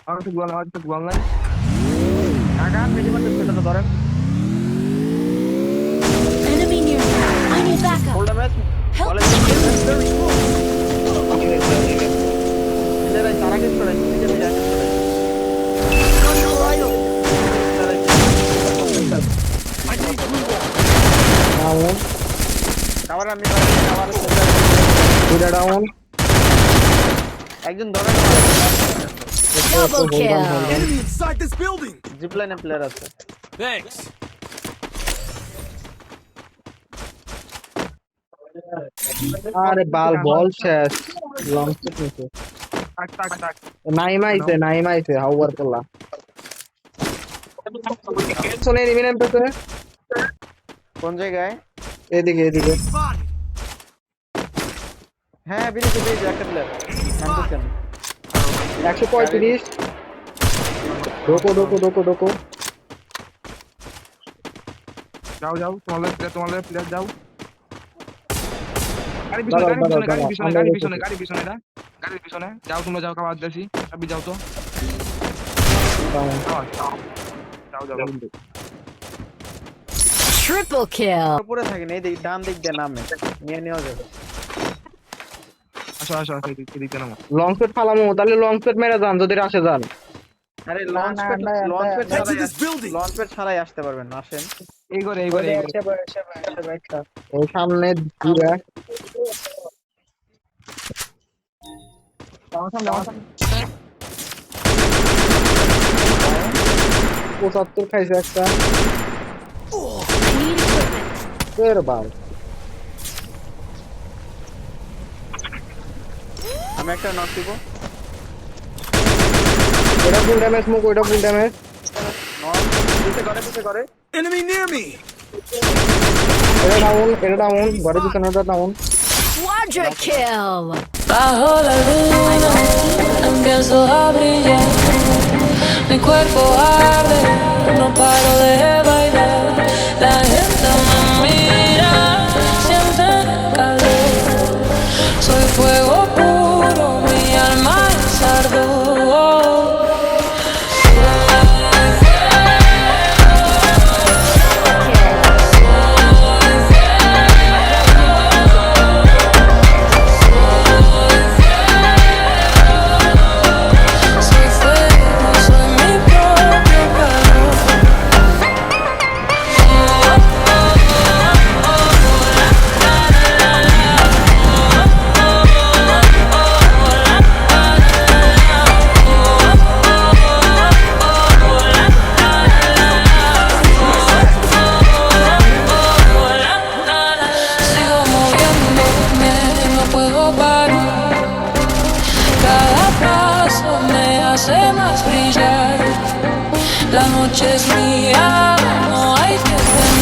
আমার একটু গোল আমার একটু গোল নাই কাকা বেশি মারতে সেটা তো ধরেন Enemy near me. I need backup. Full damage Help বলে me. নিজেরাই তারা কিছু করে নিজেরাই যাকে করে ডাউন, আবার আমি আবার দুইটা ডাউন। একজন ধরে Double kill. Enemy inside this building! Zip লাইনে প্লেয়ার আছে Thanks. আরে বাল বল শেষ। লং শট নিছে। টাক টাক টাক নাইম আইছে হাওয়ার পোলা। শুনে নিবেন এমপেতে। কোন জায়গায় এদিকে। Spotted! হ্যাঁ বিরিতে বিরিতে একটা প্লেয়ার নামতেছেন 135। ডোকো। যাও যাও তোমাদের প্লেয়ার যাও দাঁড়াও, গাড়ির পিছনে এটা গাড়ির পিছনে যাও তোমরা যাও কাবার দেশি সবই যাও তো যাও Triple kill. উপরে থাকেন এই দিক ডান দিক দিয়ে নামে নিয়ে নেওয়া যাবে আসো এদিকে নামো লং শট ফালামো, তাহলে লং শট মেরে যান যদি আসে যান। আরে launch pad Exit this building! ছাড়াই আসতে পারবেন আসেন এই করে ওই সামনে দিরা আমার সামনে 75 খাইছে একটা। I need equipment. এর বাল আমি একটা নক দিব এটা ফুল ড্যামেজ মুখ, ওইটা ফুল ড্যামেজ। নক পিছে করে Enemy near me! এটা ডাউন ঘরে পিছনেটা down. Quadra kill. Bajo la luna empiezo a brillar, mi cuerpo arde, no paro de bailar, la gente me mira, sienten calor, soy fuego puro, mi alma es ardor. Soy fuego, soy mi propio calor. Sigo moviéndome, no puedo parar. Cada paso me hace más brillar. La noche es mía, no hay que temer.